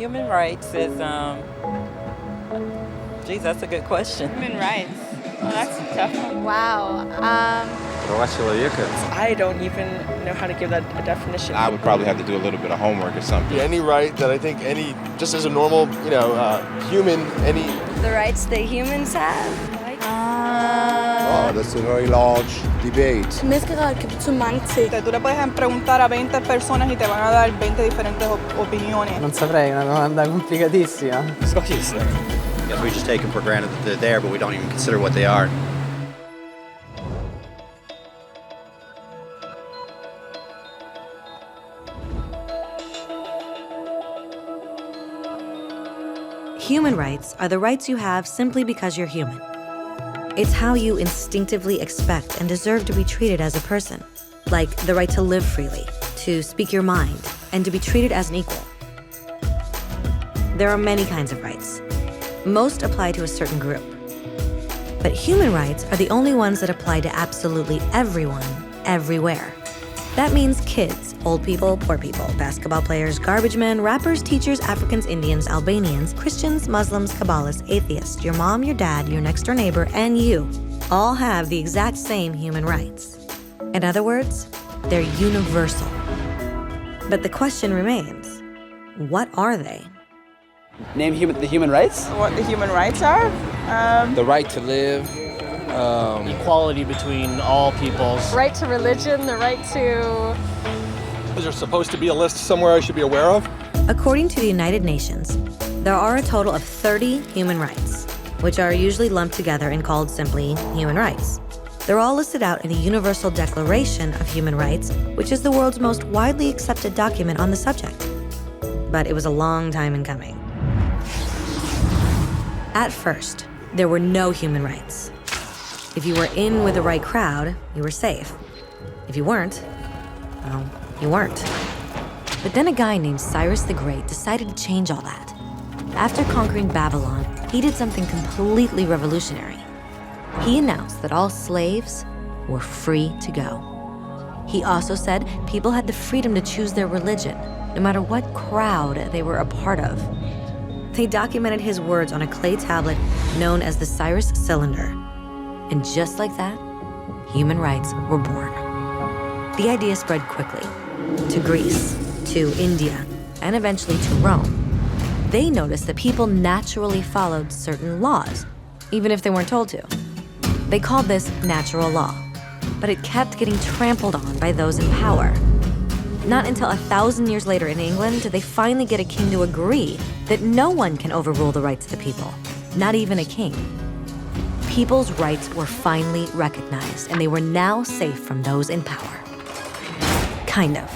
Human rights is, geez, that's a good question. Human rights. Well, that's a tough one. Wow. I don't even know how to give that a definition. I would probably have to do a little bit of homework or something. Any right that I think just as a normal, human, any... The rights that humans have? That's a very large debate. Så mange ting. Tú le puedes preguntar a 20 personas y te van a dar 20 diferentes opiniones. Non saprei, è una domanda complicatissima. Guess we just take them for granted that they're there, but we don't even consider what they are. Human rights are the rights you have simply because you're human. It's how you instinctively expect and deserve to be treated as a person, like the right to live freely, to speak your mind, and to be treated as an equal. There are many kinds of rights. Most apply to a certain group. But human rights are the only ones that apply to absolutely everyone, everywhere. That means kids, old people, poor people, basketball players, garbage men, rappers, teachers, Africans, Indians, Albanians, Christians, Muslims, Kabbalists, atheists, your mom, your dad, your next door neighbor, and you all have the exact same human rights. In other words, they're universal. But the question remains, what are they? Name the human rights? What the human rights are? The right to live. Equality between all peoples. Right to religion, the right to... Is there supposed to be a list somewhere I should be aware of? According to the United Nations, there are a total of 30 human rights, which are usually lumped together and called simply human rights. They're all listed out in the Universal Declaration of Human Rights, which is the world's most widely accepted document on the subject. But it was a long time in coming. At first, there were no human rights. If you were in with the right crowd, you were safe. If you weren't, well, you weren't. But then a guy named Cyrus the Great decided to change all that. After conquering Babylon, he did something completely revolutionary. He announced that all slaves were free to go. He also said people had the freedom to choose their religion, no matter what crowd they were a part of. They documented his words on a clay tablet known as the Cyrus Cylinder. And just like that, human rights were born. The idea spread quickly to Greece, to India, and eventually to Rome. They noticed that people naturally followed certain laws, even if they weren't told to. They called this natural law, but it kept getting trampled on by those in power. Not until 1,000 years later in England did they finally get a king to agree that no one can overrule the rights of the people, not even a king. People's rights were finally recognized, and they were now safe from those in power. Kind of.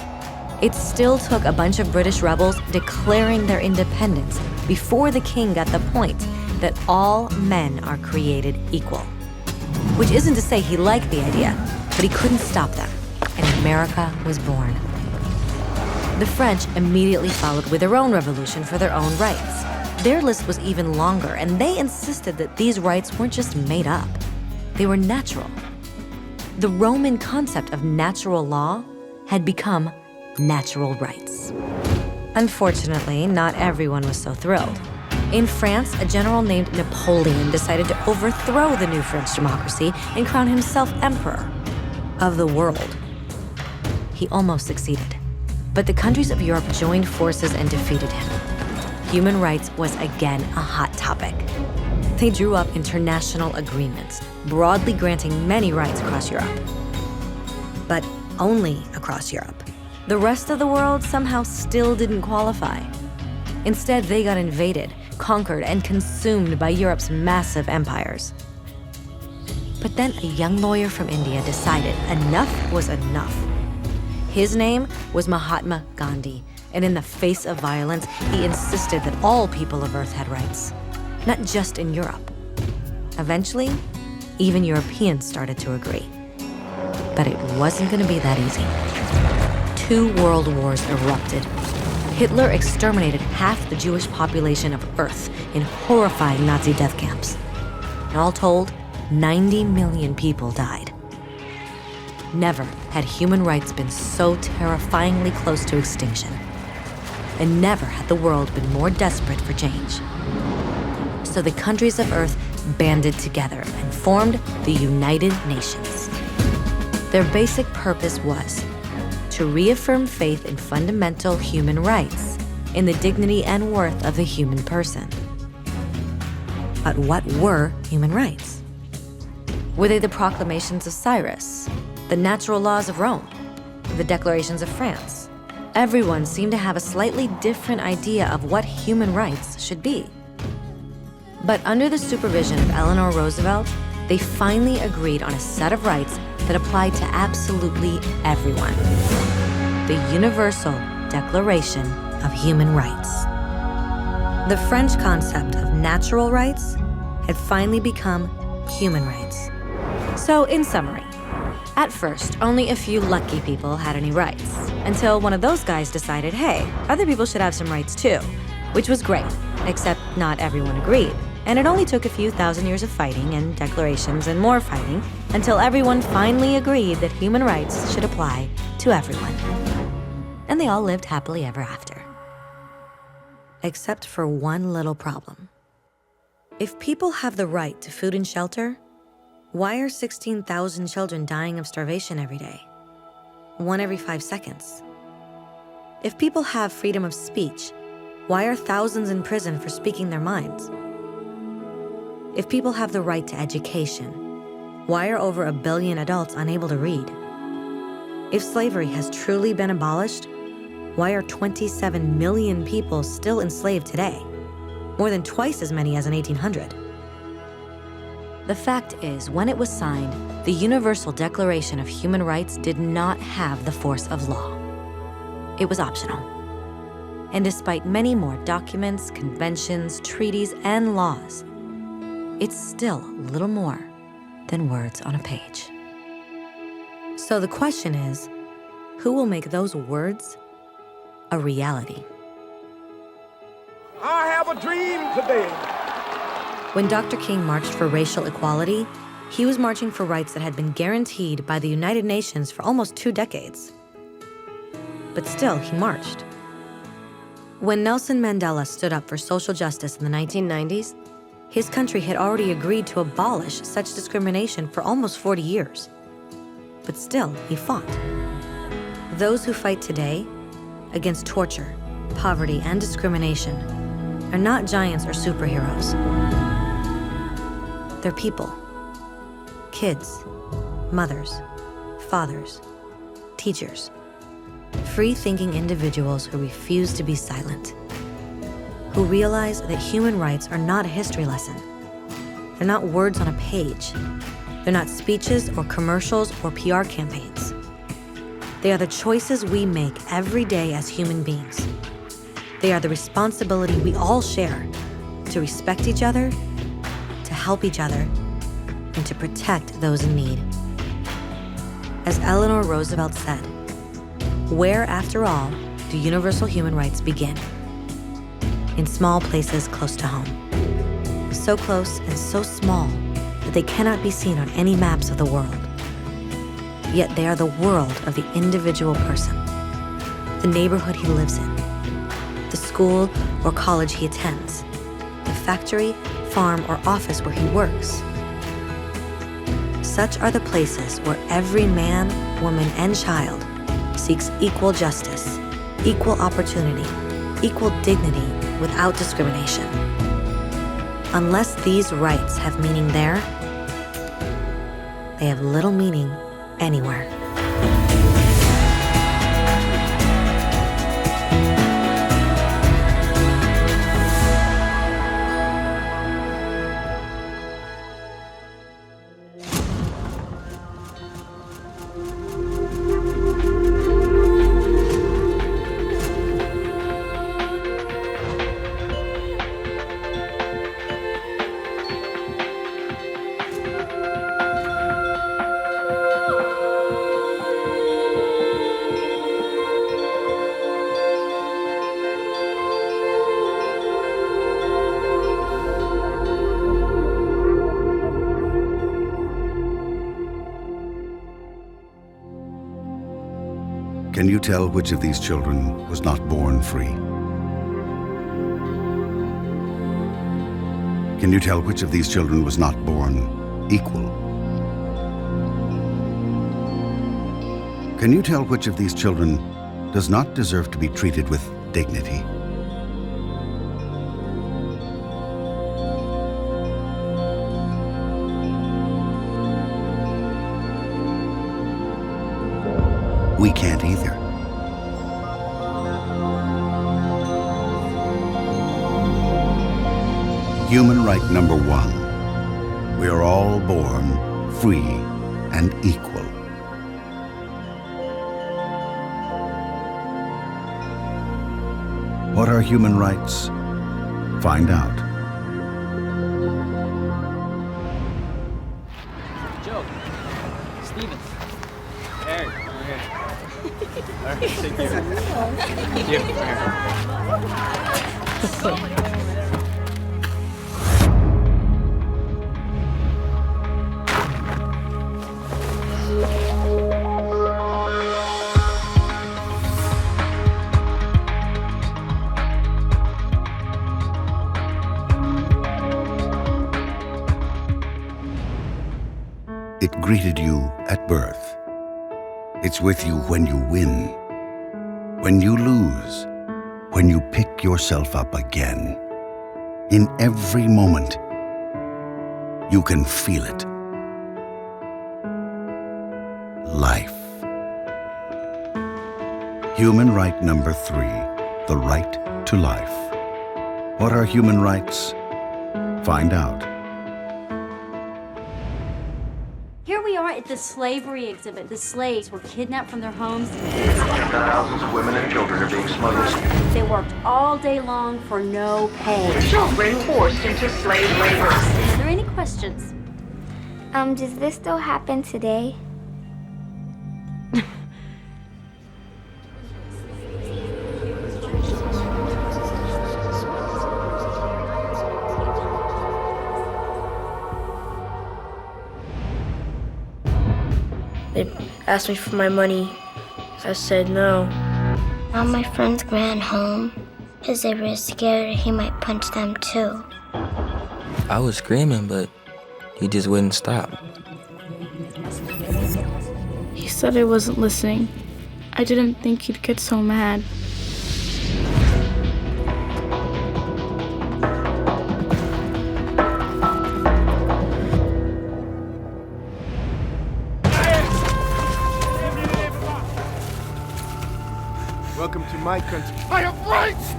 It still took a bunch of British rebels declaring their independence before the king got the point that all men are created equal. Which isn't to say he liked the idea, but he couldn't stop them, and America was born. The French immediately followed with their own revolution for their own rights. Their list was even longer, and they insisted that these rights weren't just made up. They were natural. The Roman concept of natural law had become natural rights. Unfortunately, not everyone was so thrilled. In France, a general named Napoleon decided to overthrow the new French democracy and crown himself emperor of the world. He almost succeeded, but the countries of Europe joined forces and defeated him. Human rights was again a hot topic. They drew up international agreements, broadly granting many rights across Europe. But only across Europe. The rest of the world somehow still didn't qualify. Instead, they got invaded, conquered, and consumed by Europe's massive empires. But then a young lawyer from India decided enough was enough. His name was Mahatma Gandhi, and in the face of violence, he insisted that all people of Earth had rights, not just in Europe. Eventually, even Europeans started to agree. But it wasn't going to be that easy. 2 world wars erupted. Hitler exterminated half the Jewish population of Earth in horrifying Nazi death camps. And all told, 90 million people died. Never had human rights been so terrifyingly close to extinction. and never had the world been more desperate for change. So the countries of Earth banded together and formed the United Nations. Their basic purpose was to reaffirm faith in fundamental human rights, in the dignity and worth of the human person. But what were human rights? Were they the proclamations of Cyrus, the natural laws of Rome, the declarations of France? Everyone seemed to have a slightly different idea of what human rights should be. But under the supervision of Eleanor Roosevelt, they finally agreed on a set of rights that applied to absolutely everyone. The Universal Declaration of Human Rights. The French concept of natural rights had finally become human rights. So, in summary, at first, only a few lucky people had any rights, until one of those guys decided, hey, other people should have some rights too, which was great, except not everyone agreed. And it only took a few thousand years of fighting and declarations and more fighting until everyone finally agreed that human rights should apply to everyone. And they all lived happily ever after. Except for one little problem. If people have the right to food and shelter, why are 16,000 children dying of starvation every day? 1 every 5 seconds. If people have freedom of speech, why are thousands in prison for speaking their minds? If people have the right to education, why are over 1 billion adults unable to read? If slavery has truly been abolished, why are 27 million people still enslaved today? More than twice as many as in 1800. The fact is, when it was signed, the Universal Declaration of Human Rights did not have the force of law. It was optional. And despite many more documents, conventions, treaties, and laws, it's still little more than words on a page. So the question is, who will make those words a reality? I have a dream today. When Dr. King marched for racial equality, he was marching for rights that had been guaranteed by the United Nations for almost 2 decades. But still, he marched. When Nelson Mandela stood up for social justice in the 1990s, his country had already agreed to abolish such discrimination for almost 40 years. But still, he fought. Those who fight today against torture, poverty, and discrimination are not giants or superheroes. They're people. Kids, mothers, fathers, teachers, free-thinking individuals who refuse to be silent, who realize that human rights are not a history lesson. They're not words on a page. They're not speeches or commercials or PR campaigns. They are the choices we make every day as human beings. They are the responsibility we all share to respect each other, to help each other, and to protect those in need. As Eleanor Roosevelt said, where, after all, do universal human rights begin? In small places close to home. So close and so small that they cannot be seen on any maps of the world. Yet they are the world of the individual person, the neighborhood he lives in, the school or college he attends, the factory, farm, or office where he works. Such are the places where every man, woman, and child seeks equal justice, equal opportunity, equal dignity without discrimination. Unless these rights have meaning there, they have little meaning anywhere. Can you tell which of these children was not born free? Can you tell which of these children was not born equal? Can you tell which of these children does not deserve to be treated with dignity? We can't either. Human right number 1. We are all born free and equal. What are human rights? Find out. Joe. Steven. Eric. Over here. All right, take care. Thank you. It greeted you at birth. It's with you when you win, when you lose, when you pick yourself up again. In every moment, you can feel it. Life. Human right number 3, the right to life. What are human rights? Find out. Here we are at the slavery exhibit. The slaves were kidnapped from their homes. Thousands of women and children are being smuggled. They worked all day long for no pay. Children forced into slave labor. Are there any questions? Does this still happen today? They asked me for my money. I said no. All my friends ran home because they were scared he might punch them too. I was screaming, but he just wouldn't stop. He said I wasn't listening. I didn't think he'd get so mad. Welcome to my country. I have rights!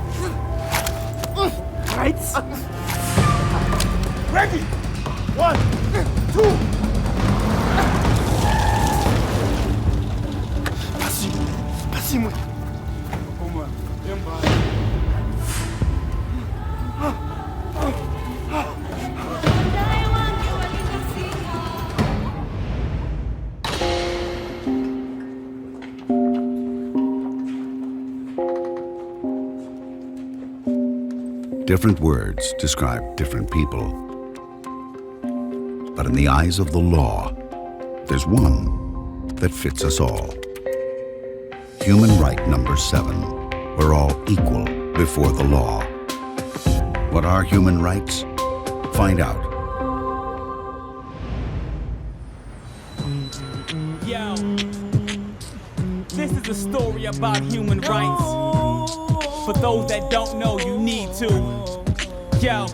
Rights? Ready! 1, 2. Спаси мой. Different words describe different people. But in the eyes of the law, there's one that fits us all. Human right number 7. We're all equal before the law. What are human rights? Find out. Yo, this is a story about human rights. For those that don't know, you need to. Yo,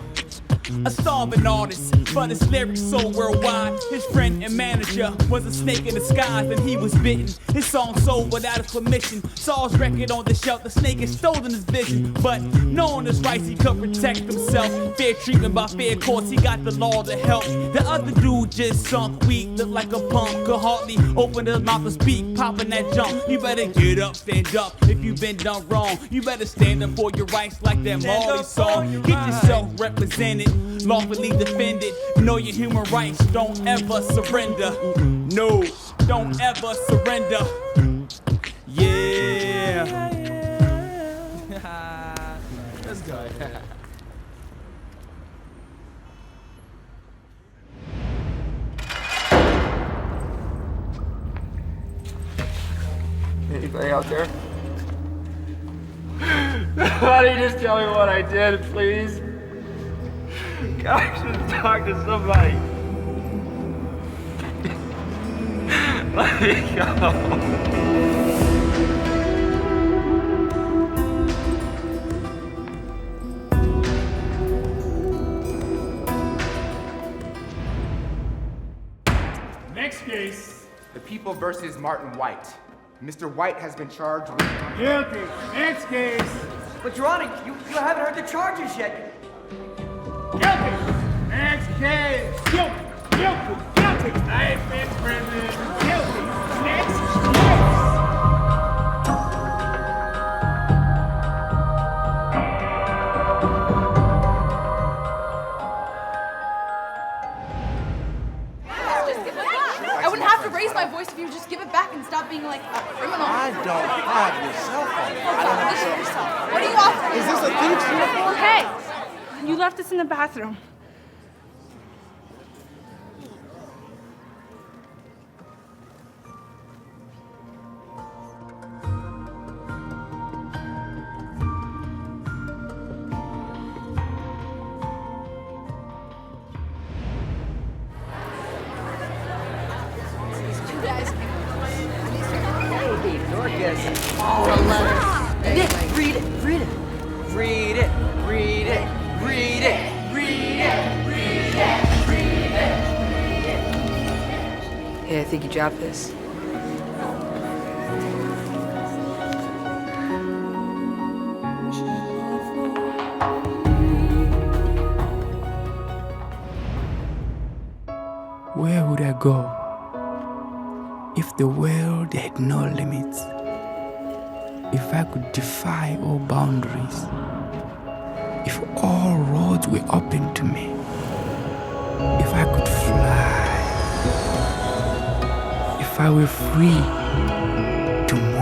a starving artist, but his lyrics so worldwide. His friend and manager was a snake in disguise, and he was bitten. His song sold without his permission. Saw his record on the shelf, the snake had stolen his vision. But knowing his rights, he could protect himself. Fair treatment by fair courts, he got the law to help. The other dude just sunk weak, looked like a punk. Could hardly open his mouth to speak, popping that jump. You better get up, stand up, if you've been done wrong. You better stand up for your rights like that Marley song. Get yourself represented, lawfully defended. Know your human rights, don't ever surrender. No, don't ever surrender. Yeah. Let's go. Anybody out there? Why don't you just tell me what I did, please? I should talk to somebody. Let me go. Next case. The People versus Martin White. Mr. White has been charged with... Guilty. Next case. But Your Honor, you haven't heard the charges yet. Guilty. Next case. Guilty. Guilty. Guilty. Life in prison. Guilty. Next case. I wouldn't have to raise my voice if you would just give it back and stop being like a criminal. I don't have your cell phone. This is your cell phone. What are you offering? Is this a thief's uniform? Hey, you left us in the bathroom. Oh, a letter. Nick, read it. Read it. Read it. Read it. Read it. Read it. Read it. Read it. Hey, I think you dropped this. Where would I go if the world had no limits? If I could defy all boundaries? If all roads were open to me? If I could fly? If I were free to move?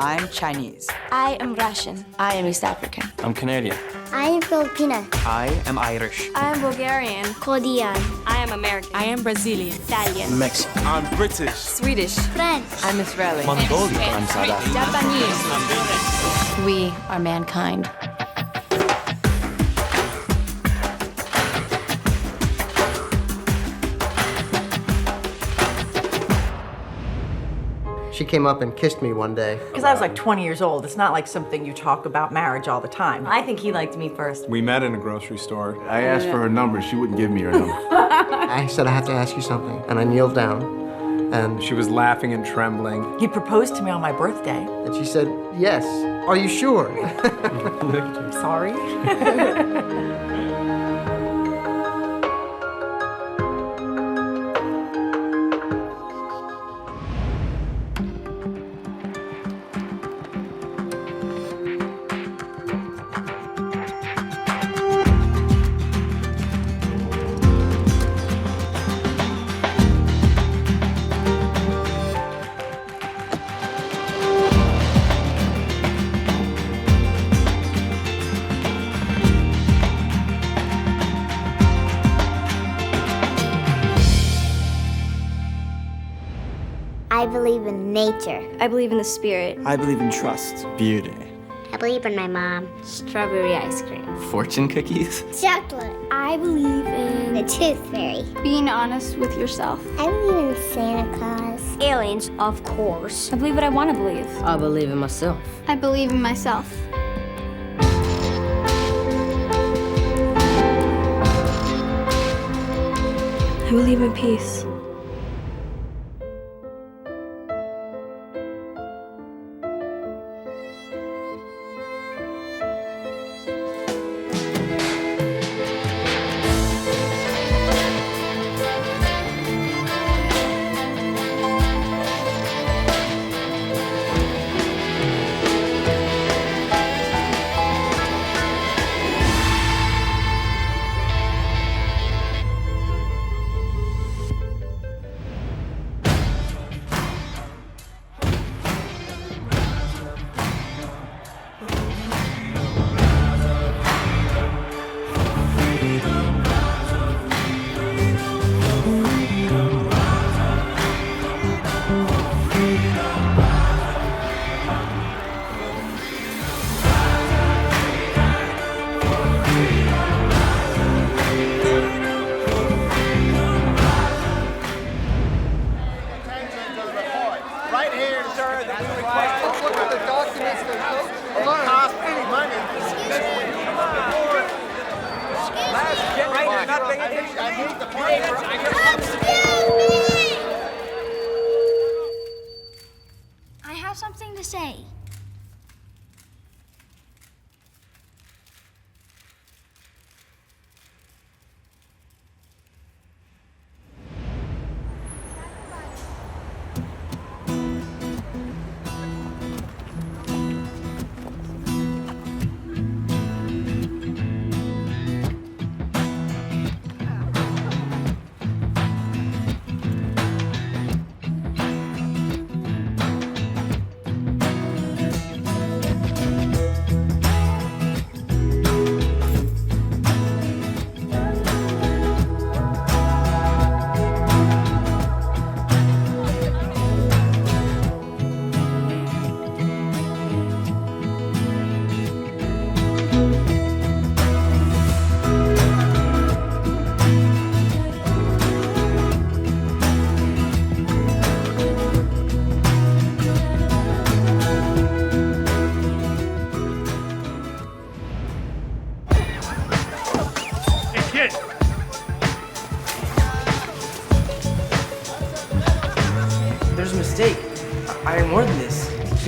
I'm Chinese. I am Russian. I am East African. I'm Canadian. I am Filipina. I am Irish. I am Bulgarian. Korean. I am American. I am Brazilian. Italian. Mexican. I'm British. Swedish. French. I'm Israeli. Mongolian. I'm South African. Japanese. We are mankind. She came up and kissed me one day. Because I was like 20 years old. It's not like something you talk about marriage all the time. I think he liked me first. We met in a grocery store. I asked for her number. She wouldn't give me her number. I said, I have to ask you something. And I kneeled down, and She was laughing and trembling. He proposed to me on my birthday. and she said, yes. Are you sure? Sorry. I believe in nature. I believe in the spirit. I believe in trust. Beauty. I believe in my mom. Strawberry ice cream. Fortune cookies. Chocolate. I believe in the tooth fairy. Being honest with yourself. I believe in Santa Claus. Aliens, of course. I believe what I want to believe. I believe in myself. I believe in myself. I believe in peace.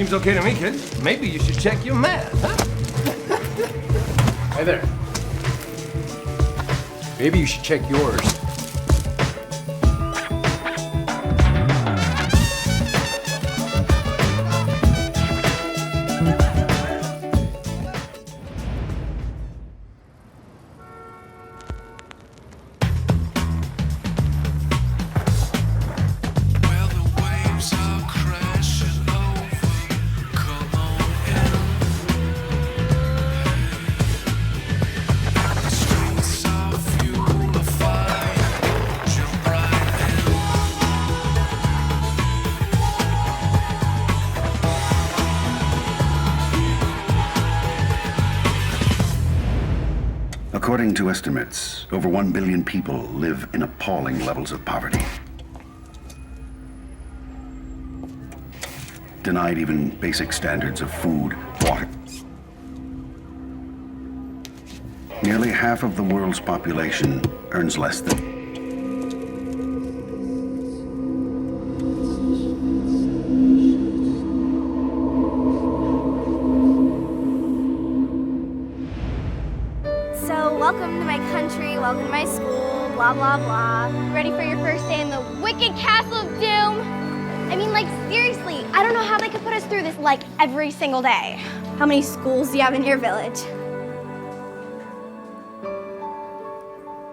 Seems okay to me, kid. Maybe you should check your math, huh? Hey there. Maybe you should check yours. According to estimates, over 1 billion people live in appalling levels of poverty. Denied even basic standards of food, water. Nearly half of the world's population earns less than. So, welcome to my country, welcome to my school, blah, blah, blah. Ready for your first day in the wicked castle of doom? I mean, like, seriously, I don't know how they could put us through this, like, every single day. How many schools do you have in your village?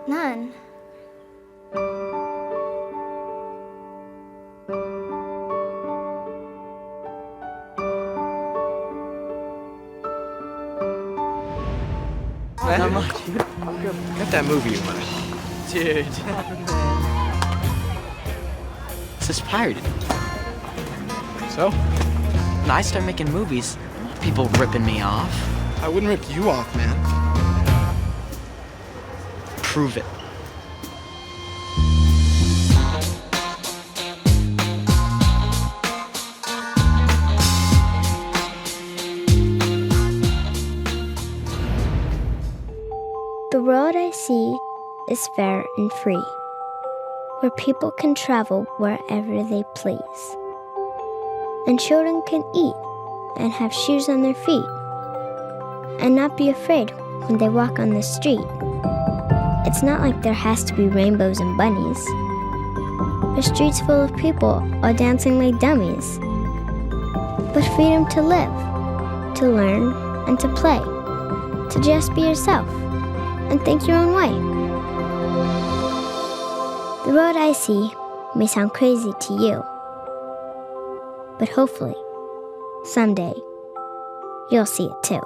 None. Got that movie in mind. Dude. This is pirated. So? When I start making movies, people ripping me off. I wouldn't rip you off, man. Prove it. The world I see is fair and free, where people can travel wherever they please, and children can eat and have shoes on their feet, and not be afraid when they walk on the street. It's not like there has to be rainbows and bunnies, or streets full of people all dancing like dummies, but freedom to live, to learn, and to play, to just be yourself and think your own way. The road I see may sound crazy to you, but hopefully, someday, you'll see it too.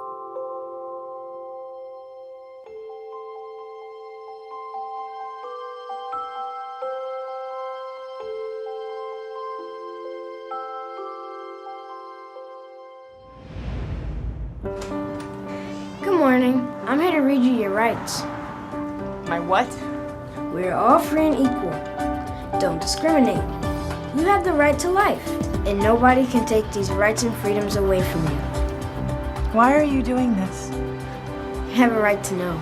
Good morning. I'm here to read you your rights. My what? We're all free and equal. Don't discriminate. You have the right to life, and nobody can take these rights and freedoms away from you. Why are you doing this? You have a right to know.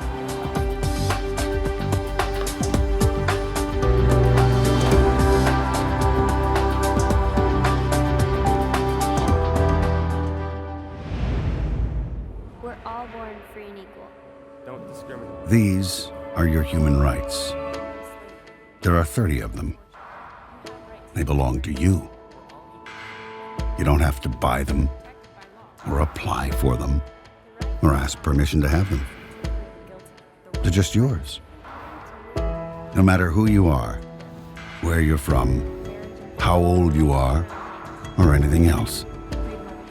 We're all born free and equal. Don't discriminate. These are your human rights. There are 30 of them. They belong to you. You don't have to buy them, or apply for them, or ask permission to have them. They're just yours. No matter who you are, where you're from, how old you are, or anything else.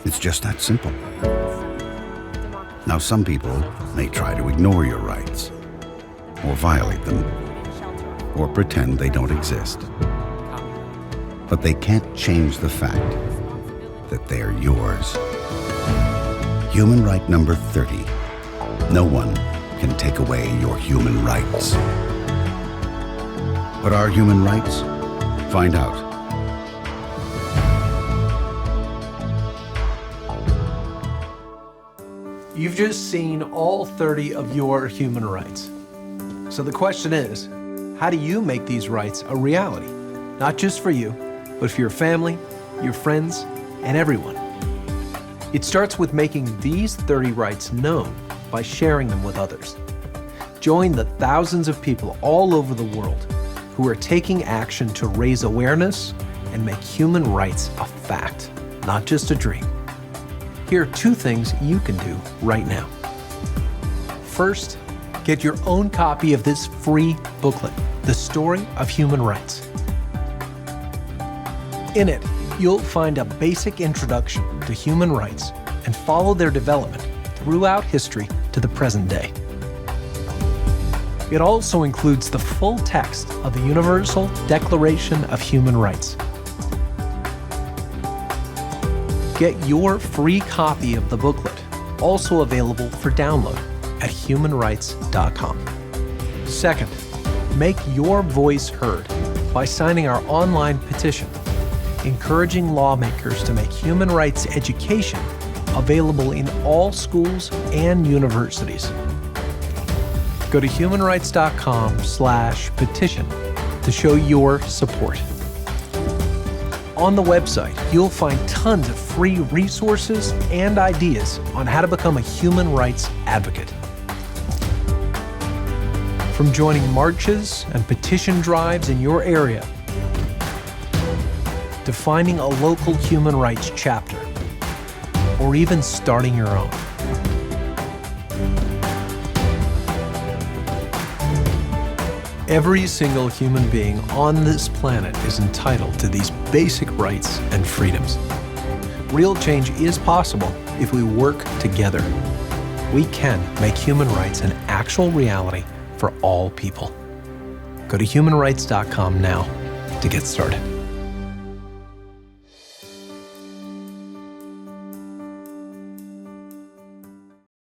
It's just that simple. Now, some people may try to ignore your rights, or violate them, or pretend they don't exist. But they can't change the fact that they're yours. Human right number 30. No one can take away your human rights. What are human rights? Find out. You've just seen all 30 of your human rights. So the question is, how do you make these rights a reality? Not just for you, but for your family, your friends, and everyone. It starts with making these 30 rights known by sharing them with others. Join the thousands of people all over the world who are taking action to raise awareness and make human rights a fact, not just a dream. Here are 2 things you can do right now. First, get your own copy of this free booklet, The Story of Human Rights. In it, you'll find a basic introduction to human rights and follow their development throughout history to the present day. It also includes the full text of the Universal Declaration of Human Rights. Get your free copy of the booklet, also available for download at humanrights.com. Second, make your voice heard by signing our online petition, encouraging lawmakers to make human rights education available in all schools and universities. Go to humanrights.com/petition to show your support. On the website, you'll find tons of free resources and ideas on how to become a human rights advocate. From joining marches and petition drives in your area, to finding a local human rights chapter, or even starting your own. Every single human being on this planet is entitled to these basic rights and freedoms. Real change is possible if we work together. We can make human rights an actual reality for all people. Go to humanrights.com now to get started.